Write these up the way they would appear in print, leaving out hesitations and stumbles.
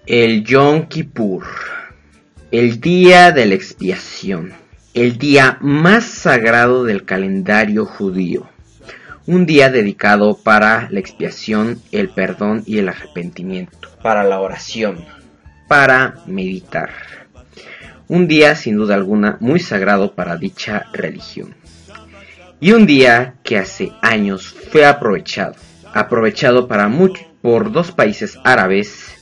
El Yom Kippur, el día de la expiación, el día más sagrado del calendario judío, un día dedicado para la expiación, el perdón y el arrepentimiento, para la oración, para meditar. Un día sin duda alguna muy sagrado para dicha religión. Y un día que hace años fue aprovechado por dos países árabes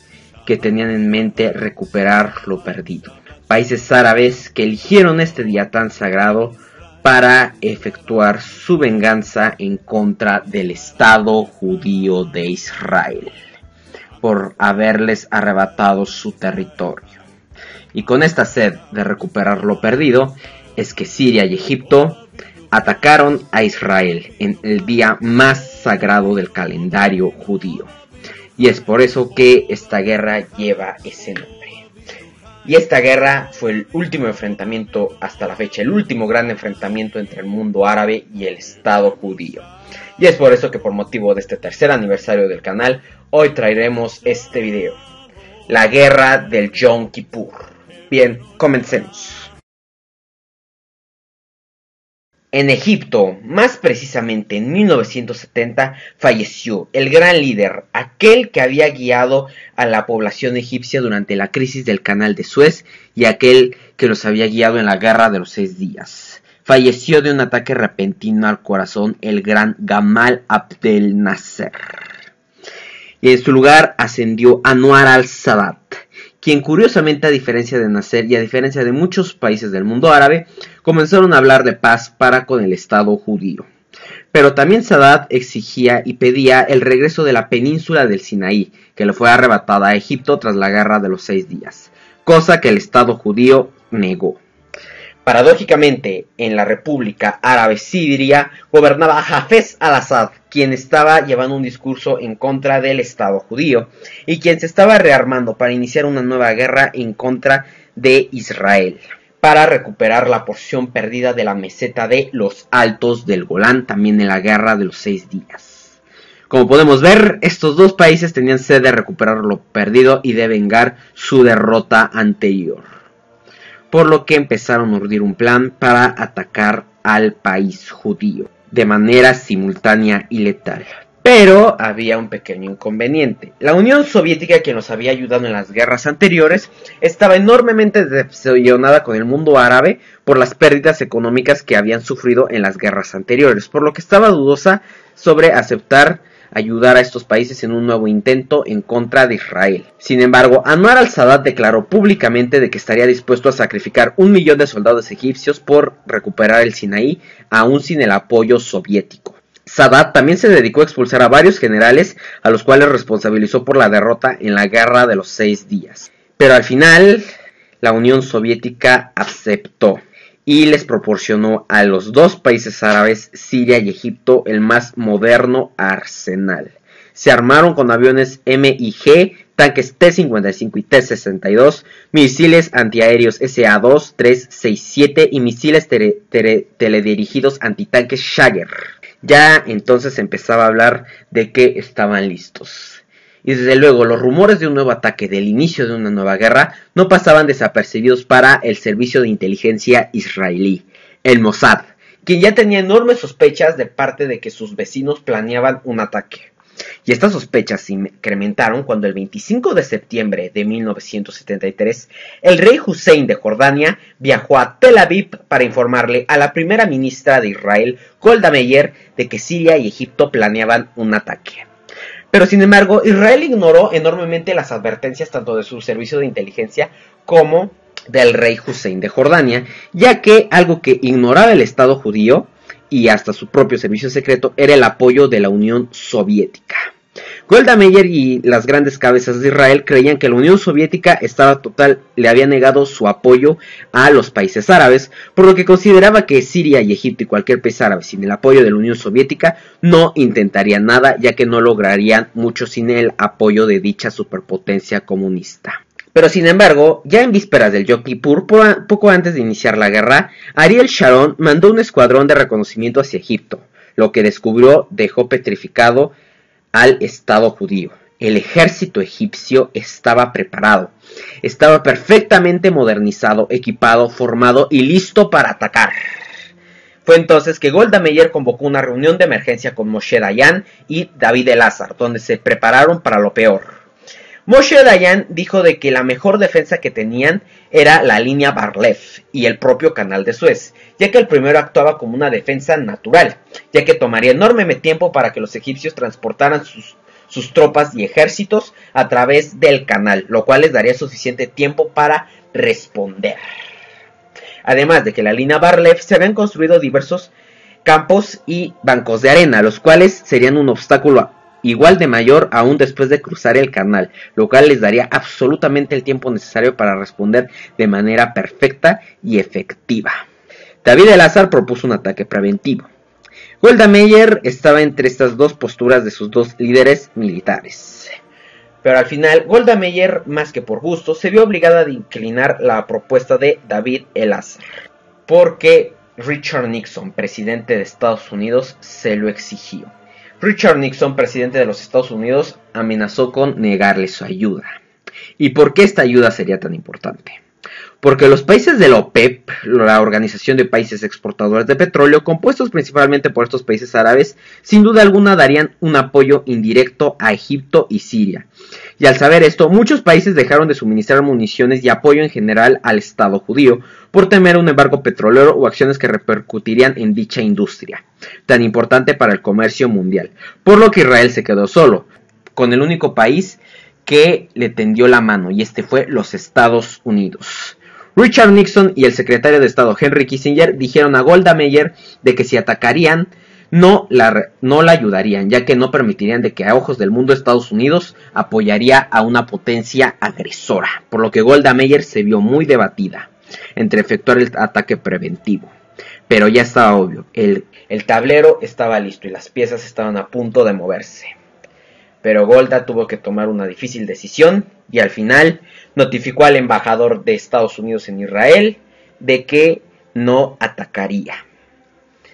que tenían en mente recuperar lo perdido. Países árabes que eligieron este día tan sagrado para efectuar su venganza en contra del Estado judío de Israel, por haberles arrebatado su territorio. Y con esta sed de recuperar lo perdido, es que Siria y Egipto atacaron a Israel en el día más sagrado del calendario judío. Y es por eso que esta guerra lleva ese nombre. Y esta guerra fue el último enfrentamiento hasta la fecha, el último gran enfrentamiento entre el mundo árabe y el Estado judío. Y es por eso que por motivo de este tercer aniversario del canal, hoy traeremos este video. La guerra del Yom Kippur. Bien, comencemos. En Egipto, más precisamente en 1970, falleció el gran líder, aquel que había guiado a la población egipcia durante la crisis del Canal de Suez y aquel que los había guiado en la Guerra de los 6 días. Falleció de un ataque repentino al corazón el gran Gamal Abdel Nasser. Y en su lugar ascendió Anwar al-Sadat, quien curiosamente, a diferencia de Nasser y a diferencia de muchos países del mundo árabe, comenzaron a hablar de paz para con el Estado judío. Pero también Sadat exigía y pedía el regreso de la península del Sinaí, que le fue arrebatada a Egipto tras la Guerra de los 6 días, cosa que el Estado judío negó. Paradójicamente, en la República Árabe Siria gobernaba Hafez al-Assad, quien estaba llevando un discurso en contra del Estado judío y quien se estaba rearmando para iniciar una nueva guerra en contra de Israel, para recuperar la porción perdida de la meseta de los Altos del Golán, también en la Guerra de los 6 días. Como podemos ver, estos dos países tenían sed de recuperar lo perdido y de vengar su derrota anterior, por lo que empezaron a urdir un plan para atacar al país judío de manera simultánea y letal. Pero había un pequeño inconveniente. La Unión Soviética, que nos había ayudado en las guerras anteriores, estaba enormemente decepcionada con el mundo árabe por las pérdidas económicas que habían sufrido en las guerras anteriores, por lo que estaba dudosa sobre aceptar ayudar a estos países en un nuevo intento en contra de Israel. Sin embargo, Anwar al-Sadat declaró públicamente de que estaría dispuesto a sacrificar 1 millón de soldados egipcios por recuperar el Sinaí, aún sin el apoyo soviético. Sadat también se dedicó a expulsar a varios generales, a los cuales responsabilizó por la derrota en la Guerra de los 6 días. Pero al final, la Unión Soviética aceptó y les proporcionó a los dos países árabes, Siria y Egipto, el más moderno arsenal. Se armaron con aviones MiG, tanques T-55 y T-62, misiles antiaéreos SA-2, 3, 6, 7 y misiles teledirigidos antitanques Shager. Ya entonces empezaba a hablar de que estaban listos. Y desde luego los rumores de un nuevo ataque, del inicio de una nueva guerra, no pasaban desapercibidos para el servicio de inteligencia israelí, el Mossad, quien ya tenía enormes sospechas de parte de que sus vecinos planeaban un ataque. Y estas sospechas se incrementaron cuando el 25 de septiembre de 1973, el rey Hussein de Jordania viajó a Tel Aviv para informarle a la primera ministra de Israel, Golda Meir, de que Siria y Egipto planeaban un ataque. Pero sin embargo, Israel ignoró enormemente las advertencias tanto de su servicio de inteligencia como del rey Hussein de Jordania, ya que algo que ignoraba el Estado judío y hasta su propio servicio secreto era el apoyo de la Unión Soviética. Golda Meir y las grandes cabezas de Israel creían que la Unión Soviética le había negado su apoyo a los países árabes, por lo que consideraba que Siria y Egipto y cualquier país árabe sin el apoyo de la Unión Soviética no intentarían nada, ya que no lograrían mucho sin el apoyo de dicha superpotencia comunista. Pero sin embargo, ya en vísperas del Yom Kippur, poco antes de iniciar la guerra, Ariel Sharon mandó un escuadrón de reconocimiento hacia Egipto. Lo que descubrió dejó petrificado al Estado judío. El ejército egipcio estaba preparado, estaba perfectamente modernizado, equipado, formado y listo para atacar. Fue entonces que Golda Meir convocó una reunión de emergencia con Moshe Dayan y David Elazar, donde se prepararon para lo peor. Moshe Dayan dijo de que la mejor defensa que tenían era la línea Bar-Lev y el propio canal de Suez, ya que el primero actuaba como una defensa natural, ya que tomaría enorme tiempo para que los egipcios transportaran sus tropas y ejércitos a través del canal, lo cual les daría suficiente tiempo para responder. Además de que la línea Bar-Lev se habían construido diversos campos y bancos de arena, los cuales serían un obstáculo igual de mayor aún después de cruzar el canal, lo cual les daría absolutamente el tiempo necesario para responder de manera perfecta y efectiva. David Elazar propuso un ataque preventivo. Golda Meir estaba entre estas dos posturas de sus dos líderes militares. Pero al final, Golda Meir, más que por gusto, se vio obligada a inclinar la propuesta de David Elazar, porque Richard Nixon, presidente de Estados Unidos, se lo exigió. Richard Nixon, presidente de los Estados Unidos, amenazó con negarle su ayuda. ¿Y por qué esta ayuda sería tan importante? Porque los países de la OPEP, la Organización de Países Exportadores de Petróleo, compuestos principalmente por estos países árabes, sin duda alguna darían un apoyo indirecto a Egipto y Siria. Y al saber esto, muchos países dejaron de suministrar municiones y apoyo en general al Estado judío, por temer un embargo petrolero o acciones que repercutirían en dicha industria, tan importante para el comercio mundial. Por lo que Israel se quedó solo, con el único país que le tendió la mano, y este fue los Estados Unidos. Richard Nixon y el secretario de Estado Henry Kissinger dijeron a Golda Meir de que si atacarían no la ayudarían, ya que no permitirían de que a ojos del mundo Estados Unidos apoyaría a una potencia agresora, por lo que Golda Meir se vio muy debatida entre efectuar el ataque preventivo. Pero ya estaba obvio, el tablero estaba listo y las piezas estaban a punto de moverse. Pero Golda tuvo que tomar una difícil decisión y al final notificó al embajador de Estados Unidos en Israel de que no atacaría.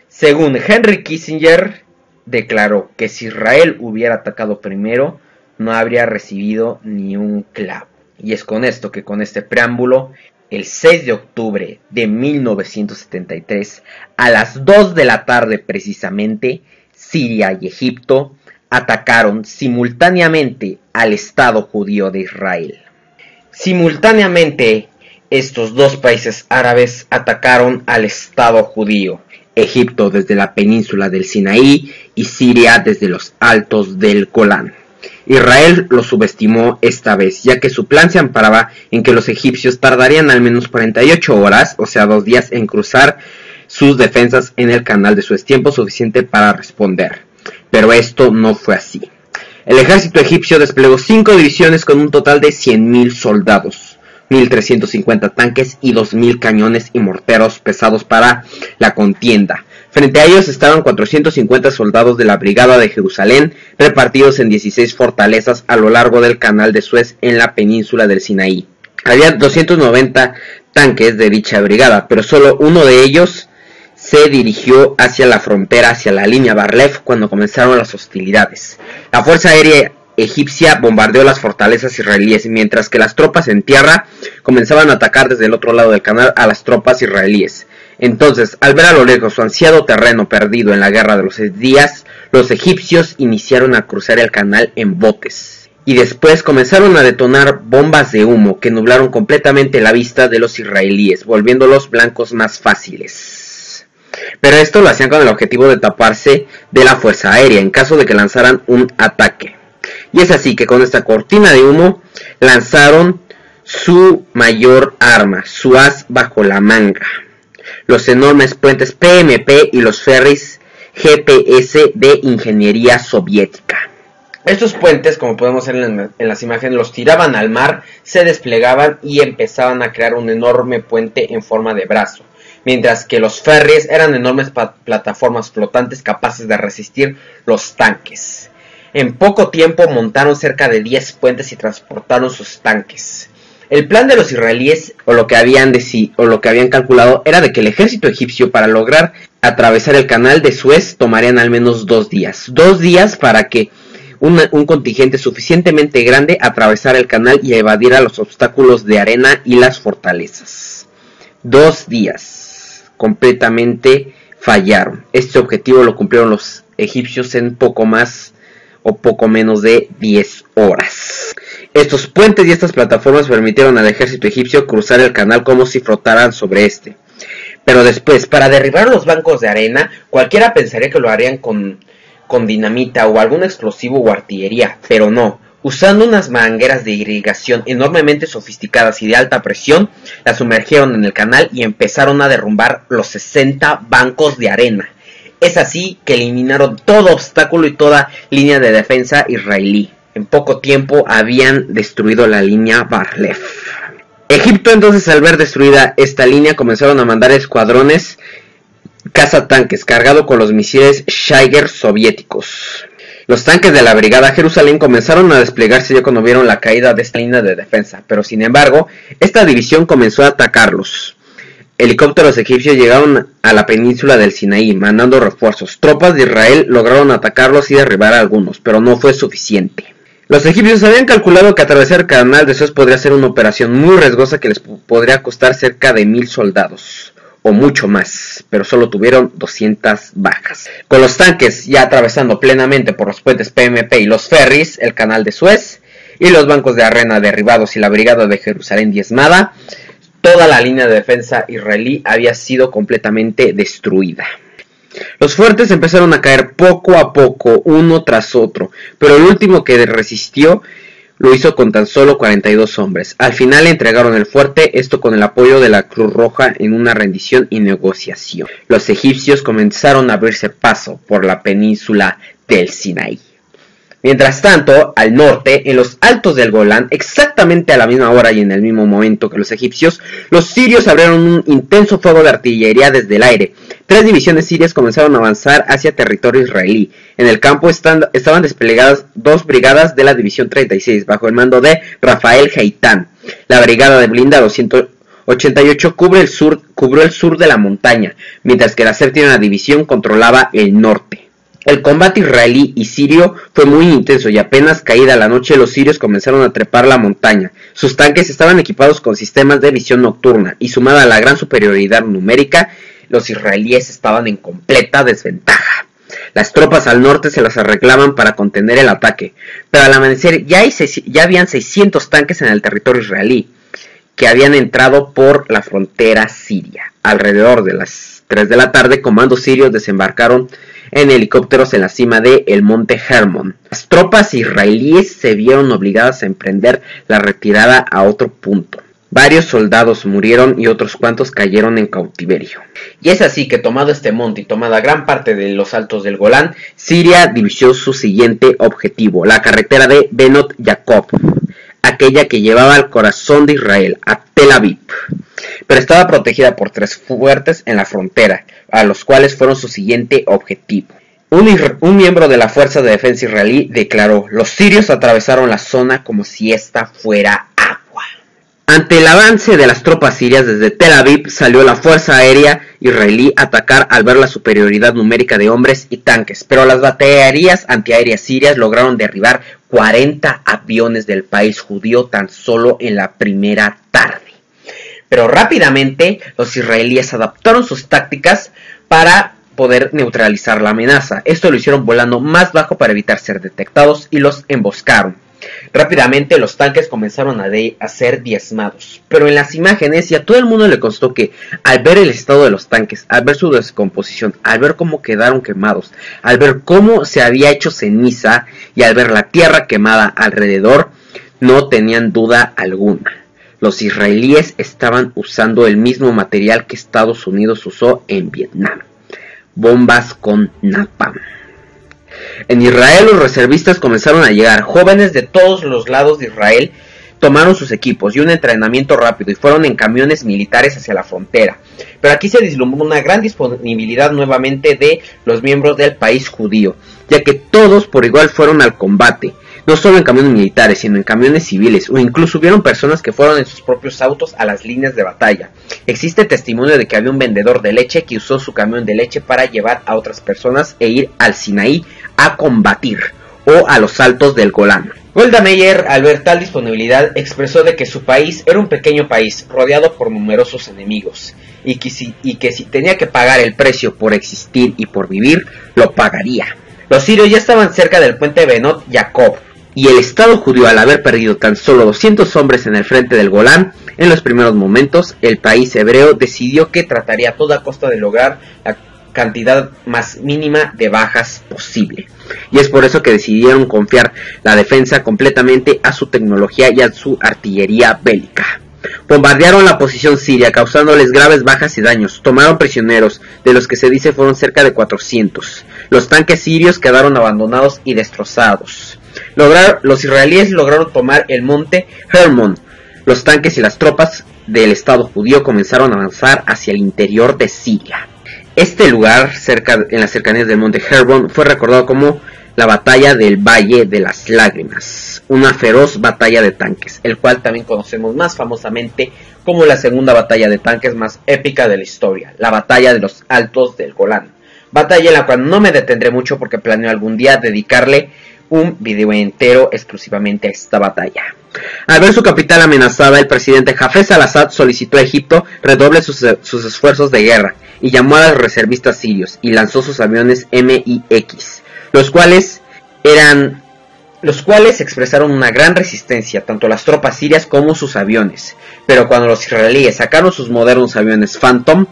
Según Henry Kissinger, declaró que si Israel hubiera atacado primero, no habría recibido ni un clavo. Y es con esto que con este preámbulo, el 6 de octubre de 1973, a las 2 de la tarde precisamente, Siria y Egipto atacaron simultáneamente al Estado judío de Israel. Simultáneamente, estos dos países árabes atacaron al Estado judío. Egipto desde la península del Sinaí y Siria desde los altos del Golán. Israel lo subestimó esta vez, ya que su plan se amparaba en que los egipcios tardarían al menos 48 horas, o sea 2 días, en cruzar sus defensas en el canal de Suez, tiempo suficiente para responder. Pero esto no fue así. El ejército egipcio desplegó 5 divisiones con un total de 100.000 soldados, 1.350 tanques y 2.000 cañones y morteros pesados para la contienda. Frente a ellos estaban 450 soldados de la Brigada de Jerusalén, repartidos en 16 fortalezas a lo largo del canal de Suez en la península del Sinaí. Había 290 tanques de dicha brigada, pero solo uno de ellos se dirigió hacia la frontera, hacia la línea Bar-Lev, cuando comenzaron las hostilidades. La Fuerza Aérea egipcia bombardeó las fortalezas israelíes, mientras que las tropas en tierra comenzaban a atacar desde el otro lado del canal a las tropas israelíes. Entonces, al ver a lo lejos su ansiado terreno perdido en la guerra de los 6 días, los egipcios iniciaron a cruzar el canal en botes. Y después comenzaron a detonar bombas de humo que nublaron completamente la vista de los israelíes, volviéndolos blancos más fáciles. Pero esto lo hacían con el objetivo de taparse de la fuerza aérea en caso de que lanzaran un ataque. Y es así que con esta cortina de humo lanzaron su mayor arma, su as bajo la manga: los enormes puentes PMP y los ferries GPS de ingeniería soviética. Estos puentes, como podemos ver en las imágenes, los tiraban al mar, se desplegaban y empezaban a crear un enorme puente en forma de brazo. Mientras que los ferries eran enormes plataformas flotantes capaces de resistir los tanques. En poco tiempo montaron cerca de 10 puentes y transportaron sus tanques. El plan de los israelíes, o lo que habían calculado, era de que el ejército egipcio, para lograr atravesar el canal de Suez, tomarían al menos 2 días. 2 días para que un contingente suficientemente grande atravesara el canal y evadiera los obstáculos de arena y las fortalezas. 2 días. Completamente fallaron. Este objetivo lo cumplieron los egipcios en poco más o poco menos de 10 horas. Estos puentes y estas plataformas permitieron al ejército egipcio cruzar el canal como si flotaran sobre este. Pero después, para derribar los bancos de arena, cualquiera pensaría que lo harían con dinamita o algún explosivo o artillería, pero no. Usando unas mangueras de irrigación enormemente sofisticadas y de alta presión, las sumergieron en el canal y empezaron a derrumbar los 60 bancos de arena. Es así que eliminaron todo obstáculo y toda línea de defensa israelí. En poco tiempo habían destruido la línea Bar-Lev. Egipto, entonces, al ver destruida esta línea, comenzaron a mandar escuadrones cazatanques cargados con los misiles Stryker soviéticos. Los tanques de la brigada Jerusalén comenzaron a desplegarse ya cuando vieron la caída de esta línea de defensa, pero sin embargo, esta división comenzó a atacarlos. Helicópteros egipcios llegaron a la península del Sinaí, mandando refuerzos. Tropas de Israel lograron atacarlos y derribar a algunos, pero no fue suficiente. Los egipcios habían calculado que atravesar el canal de Suez podría ser una operación muy riesgosa que les podría costar cerca de 1000 soldados, o mucho más, pero solo tuvieron 200 bajas. Con los tanques ya atravesando plenamente por los puentes PMP y los ferries, el canal de Suez, y los bancos de arena derribados y la brigada de Jerusalén diezmada, toda la línea de defensa israelí había sido completamente destruida. Los fuertes empezaron a caer poco a poco, uno tras otro, pero el último que resistió lo hizo con tan solo 42 hombres. Al final entregaron el fuerte, esto con el apoyo de la Cruz Roja en una rendición y negociación. Los egipcios comenzaron a abrirse paso por la península del Sinaí. Mientras tanto, al norte, en los altos del Golán, exactamente a la misma hora y en el mismo momento que los egipcios, los sirios abrieron un intenso fuego de artillería desde el aire. 3 divisiones sirias comenzaron a avanzar hacia territorio israelí. En el campo estaban desplegadas 2 brigadas de la división 36, bajo el mando de Rafael Haitán. La brigada de blindados 188 cubrió el sur de la montaña, mientras que la 7ª división controlaba el norte. El combate israelí y sirio fue muy intenso y apenas caída la noche los sirios comenzaron a trepar la montaña. Sus tanques estaban equipados con sistemas de visión nocturna y sumada a la gran superioridad numérica, los israelíes estaban en completa desventaja. Las tropas al norte se las arreglaban para contener el ataque, pero al amanecer ya habían 600 tanques en el territorio israelí, que habían entrado por la frontera siria. Alrededor de las 3 de la tarde, comandos sirios desembarcaron en helicópteros en la cima de el monte Hermon. Las tropas israelíes se vieron obligadas a emprender la retirada a otro punto. Varios soldados murieron y otros cuantos cayeron en cautiverio. Y es así que, tomado este monte y tomada gran parte de los altos del Golán, Siria dividió su siguiente objetivo, la carretera de Benot Jacob, aquella que llevaba al corazón de Israel, a Tel Aviv, pero estaba protegida por 3 fuertes en la frontera, a los cuales fueron su siguiente objetivo. Un miembro de la Fuerza de Defensa israelí declaró: los sirios atravesaron la zona como si esta fuera agua. Ante el avance de las tropas sirias desde Tel Aviv, salió la Fuerza Aérea israelí a atacar al ver la superioridad numérica de hombres y tanques, pero las baterías antiaéreas sirias lograron derribar 40 aviones del país judío tan solo en la primera tarde. Pero rápidamente los israelíes adaptaron sus tácticas para poder neutralizar la amenaza. Esto lo hicieron volando más bajo para evitar ser detectados y los emboscaron. Rápidamente los tanques comenzaron a ser diezmados, pero en las imágenes y a todo el mundo le constó que al ver el estado de los tanques, al ver su descomposición, al ver cómo quedaron quemados, al ver cómo se había hecho ceniza y al ver la tierra quemada alrededor, no tenían duda alguna. Los israelíes estaban usando el mismo material que Estados Unidos usó en Vietnam: bombas con napalm. En Israel los reservistas comenzaron a llegar. Jóvenes de todos los lados de Israel tomaron sus equipos y un entrenamiento rápido y fueron en camiones militares hacia la frontera. Pero aquí se vislumbró una gran disponibilidad nuevamente de los miembros del país judío, ya que todos por igual fueron al combate. no solo en camiones militares, sino en camiones civiles, o incluso hubieron personas que fueron en sus propios autos a las líneas de batalla. Existe testimonio de que había un vendedor de leche que usó su camión de leche para llevar a otras personas e ir al Sinaí a combatir, o a los altos del Golán. Golda Meir, al ver tal disponibilidad, expresó de que su país era un pequeño país rodeado por numerosos enemigos, y que si tenía que pagar el precio por existir y por vivir, lo pagaría. Los sirios ya estaban cerca del puente Benot Jacob, y el Estado judío, al haber perdido tan solo 200 hombres en el frente del Golán, en los primeros momentos, el país hebreo decidió que trataría a toda costa de lograr la cantidad más mínima de bajas posible. Y es por eso que decidieron confiar la defensa completamente a su tecnología y a su artillería bélica. Bombardearon la posición siria, causándoles graves bajas y daños. Tomaron prisioneros, de los que se dice fueron cerca de 400. Los tanques sirios quedaron abandonados y destrozados. Los israelíes lograron tomar el monte Hermon. Los tanques y las tropas del Estado judío comenzaron a avanzar hacia el interior de Siria. Este lugar, en las cercanías del monte Hermon, fue recordado como la batalla del Valle de las Lágrimas, una feroz batalla de tanques, el cual también conocemos más famosamente como la segunda batalla de tanques más épica de la historia, la batalla de los Altos del Golán. Batalla en la cual no me detendré mucho porque planeo algún día dedicarle un video entero exclusivamente a esta batalla. Al ver su capital amenazada, el presidente Hafez al-Assad solicitó a Egipto redoble sus esfuerzos de guerra y llamó a los reservistas sirios y lanzó sus aviones MiX, los cuales expresaron una gran resistencia, tanto las tropas sirias como sus aviones. Pero cuando los israelíes sacaron sus modernos aviones Phantom,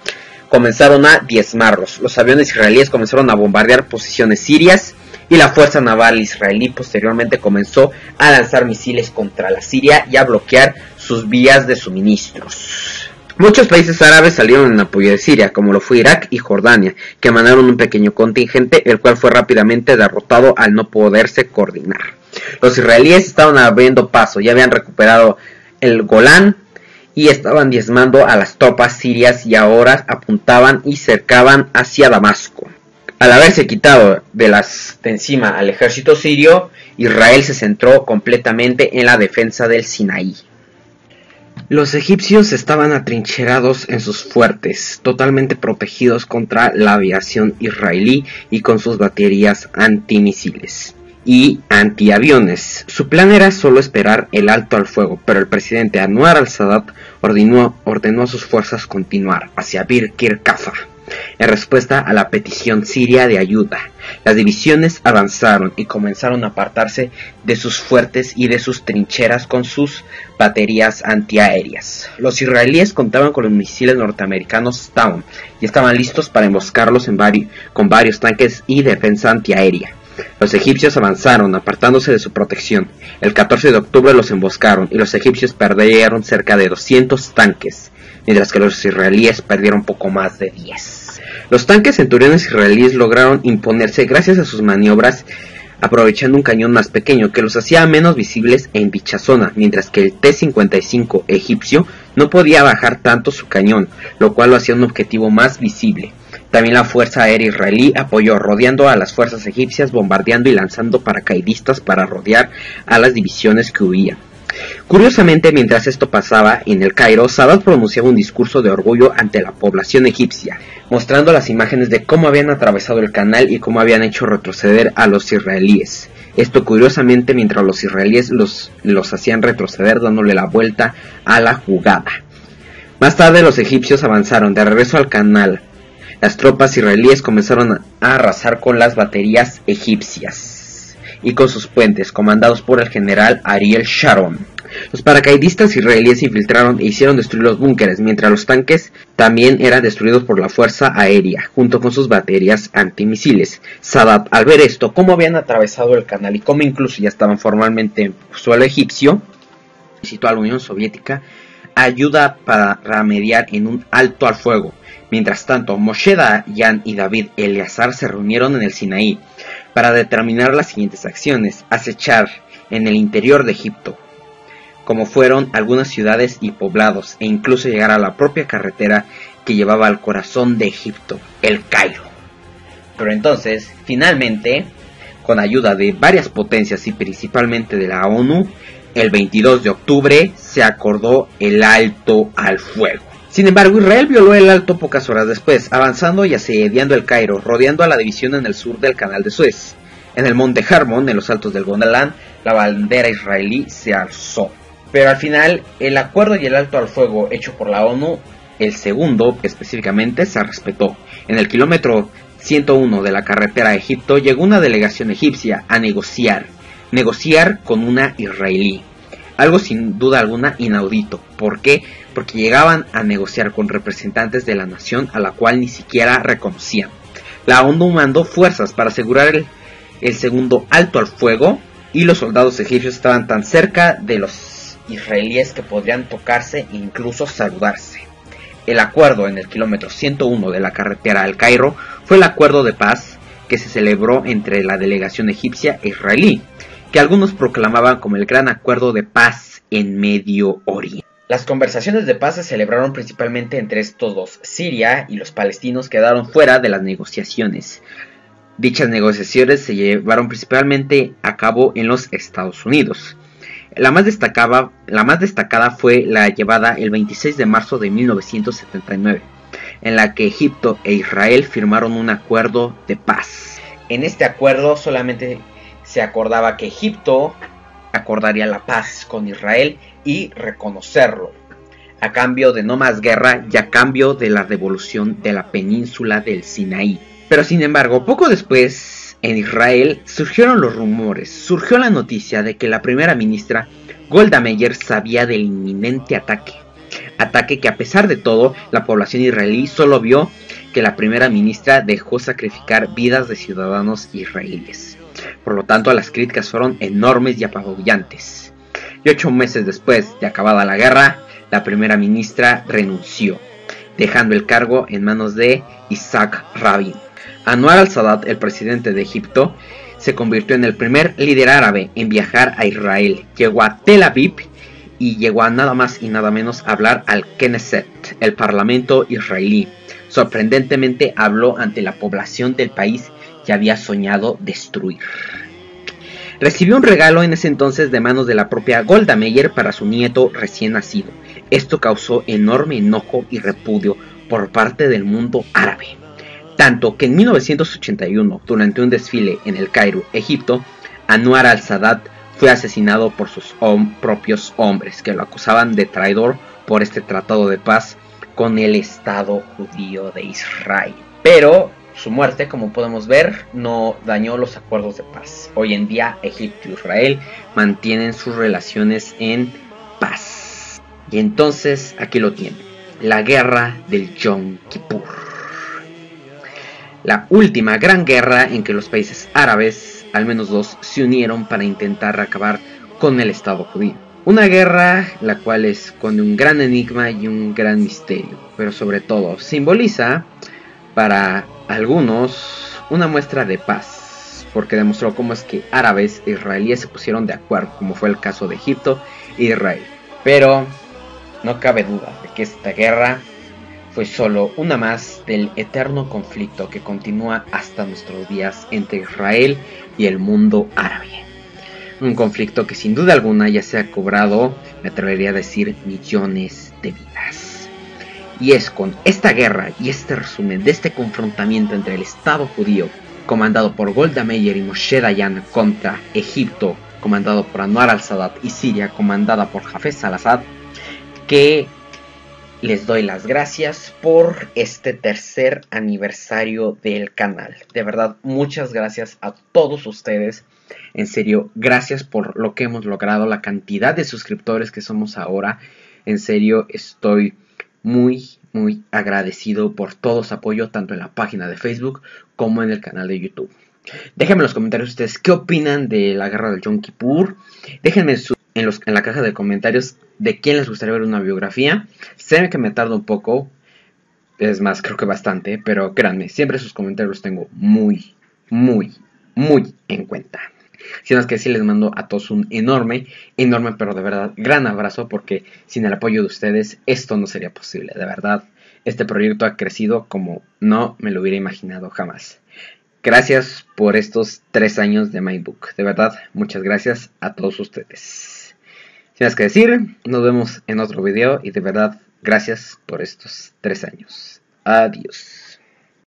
comenzaron a diezmarlos. Los aviones israelíes comenzaron a bombardear posiciones sirias y la fuerza naval israelí posteriormente comenzó a lanzar misiles contra la Siria y a bloquear sus vías de suministros. Muchos países árabes salieron en apoyo de Siria, como lo fue Irak y Jordania, que mandaron un pequeño contingente, el cual fue rápidamente derrotado al no poderse coordinar. Los israelíes estaban abriendo paso, ya habían recuperado el Golán y estaban diezmando a las tropas sirias y ahora apuntaban y cercaban hacia Damasco. Al haberse quitado de encima al ejército sirio, Israel se centró completamente en la defensa del Sinaí. Los egipcios estaban atrincherados en sus fuertes, totalmente protegidos contra la aviación israelí y con sus baterías antimisiles y antiaviones. Su plan era solo esperar el alto al fuego, pero el presidente Anwar al-Sadat ordenó a sus fuerzas continuar hacia Bir Kirkafa, en respuesta a la petición siria de ayuda. Las divisiones avanzaron y comenzaron a apartarse de sus fuertes y de sus trincheras con sus baterías antiaéreas. Los israelíes contaban con los misiles norteamericanos Staum y estaban listos para emboscarlos con varios tanques y defensa antiaérea. Los egipcios avanzaron, apartándose de su protección. El 14 de octubre los emboscaron y los egipcios perdieron cerca de 200 tanques, mientras que los israelíes perdieron poco más de 10. Los tanques centuriones israelíes lograron imponerse gracias a sus maniobras, aprovechando un cañón más pequeño que los hacía menos visibles en dicha zona, mientras que el T-55 egipcio no podía bajar tanto su cañón, lo cual lo hacía un objetivo más visible. También la fuerza aérea israelí apoyó, rodeando a las fuerzas egipcias, bombardeando y lanzando paracaidistas para rodear a las divisiones que huían. Curiosamente, mientras esto pasaba en el Cairo, Sadat pronunciaba un discurso de orgullo ante la población egipcia, mostrando las imágenes de cómo habían atravesado el canal y cómo habían hecho retroceder a los israelíes. Esto curiosamente mientras los israelíes los hacían retroceder, dándole la vuelta a la jugada. Más tarde los egipcios avanzaron de regreso al canal. Las tropas israelíes comenzaron a arrasar con las baterías egipcias y con sus puentes, comandados por el general Ariel Sharon. Los paracaidistas israelíes se infiltraron e hicieron destruir los búnkeres, mientras los tanques también eran destruidos por la fuerza aérea, junto con sus baterías antimisiles. Sadat, al ver esto, cómo habían atravesado el canal y cómo incluso ya estaban formalmente en suelo egipcio, solicitó a la Unión Soviética ayuda para remediar en un alto al fuego. Mientras tanto, Moshe Dayan y David Eleazar se reunieron en el Sinaí para determinar las siguientes acciones: acechar en el interior de Egipto, como fueron algunas ciudades y poblados, e incluso llegar a la propia carretera que llevaba al corazón de Egipto, el Cairo. Pero entonces, finalmente, Con ayuda de varias potencias y principalmente de la ONU, el 22 de octubre se acordó el alto al fuego. Sin embargo, Israel violó el alto pocas horas después, avanzando y asediando el Cairo, rodeando a la división en el sur del canal de Suez. En el monte Hermon, en los altos del Golán, la bandera israelí se alzó. Pero al final, el acuerdo y el alto al fuego hecho por la ONU, el segundo específicamente, se respetó. En el kilómetro 101 de la carretera a Egipto llegó una delegación egipcia a negociar con una israelí. Algo sin duda alguna inaudito. ¿Por qué? Porque llegaban a negociar con representantes de la nación a la cual ni siquiera reconocían. La ONU mandó fuerzas para asegurar el segundo alto al fuego, y los soldados egipcios estaban tan cerca de los israelíes que podrían tocarse e incluso saludarse. El acuerdo en el kilómetro 101 de la carretera al Cairo fue el acuerdo de paz que se celebró entre la delegación egipcia e israelí, que algunos proclamaban como el gran acuerdo de paz en Medio Oriente. Las conversaciones de paz se celebraron principalmente entre estos dos. Siria y los palestinos quedaron fuera de las negociaciones. Dichas negociaciones se llevaron principalmente a cabo en los Estados Unidos. La más destacada fue la llevada el 26 de marzo de 1979, en la que Egipto e Israel firmaron un acuerdo de paz. En este acuerdo solamente se acordaba que Egipto acordaría la paz con Israel y reconocerlo, a cambio de no más guerra y a cambio de la devolución de la península del Sinaí. Pero sin embargo, poco después, en Israel surgieron los rumores, surgió la noticia de que la primera ministra Golda Meir sabía del inminente ataque que a pesar de todo, la población israelí solo vio que la primera ministra dejó sacrificar vidas de ciudadanos israelíes. Por lo tanto, las críticas fueron enormes y apabullantes. Y 8 meses después de acabada la guerra, la primera ministra renunció, dejando el cargo en manos de Isaac Rabin. Anwar al-Sadat, el presidente de Egipto, se convirtió en el primer líder árabe en viajar a Israel. Llegó a Tel Aviv y llegó a nada más y nada menos a hablar al Knesset, el parlamento israelí. Sorprendentemente habló ante la población del país que había soñado destruir. Recibió un regalo en ese entonces de manos de la propia Golda Meir para su nieto recién nacido. Esto causó enorme enojo y repudio por parte del mundo árabe. Tanto que en 1981, durante un desfile en el Cairo, Egipto, Anwar al-Sadat fue asesinado por sus propios hombres, que lo acusaban de traidor por este tratado de paz con el Estado judío de Israel. Pero su muerte, como podemos ver, no dañó los acuerdos de paz. Hoy en día, Egipto y Israel mantienen sus relaciones en paz. Y entonces, aquí lo tienen, la guerra del Yom Kippur. La última gran guerra en que los países árabes, al menos dos, se unieron para intentar acabar con el Estado judío. Una guerra la cual esconde un gran enigma y un gran misterio, pero sobre todo simboliza para algunos una muestra de paz, porque demostró cómo es que árabes e israelíes se pusieron de acuerdo, como fue el caso de Egipto e Israel. Pero no cabe duda de que esta guerra fue solo una más del eterno conflicto que continúa hasta nuestros días entre Israel y el mundo árabe. Un conflicto que sin duda alguna ya se ha cobrado, me atrevería a decir, millones de vidas. Y es con esta guerra y este resumen de este confrontamiento entre el Estado judío, comandado por Golda Meir y Moshe Dayan, contra Egipto, comandado por Anwar al-Sadat, y Siria, comandada por Hafez al-Assad, que les doy las gracias por este tercer aniversario del canal. De verdad, muchas gracias a todos ustedes. En serio, gracias por lo que hemos logrado, la cantidad de suscriptores que somos ahora. En serio, estoy muy agradecido por todo su apoyo, tanto en la página de Facebook como en el canal de YouTube. Déjenme en los comentarios ustedes qué opinan de la guerra del Yom Kippur. Déjenme en la caja de comentarios de quién les gustaría ver una biografía. Sé que me tardo un poco, es más, creo que bastante, pero créanme, siempre sus comentarios los tengo muy en cuenta. Sin más que decir, les mando a todos un enorme, pero de verdad gran abrazo, porque sin el apoyo de ustedes esto no sería posible. De verdad, este proyecto ha crecido como no me lo hubiera imaginado jamás. Gracias por estos 3 años de MindBook. De verdad, muchas gracias a todos ustedes. Sin más que decir, nos vemos en otro video y de verdad, gracias por estos 3 años. Adiós.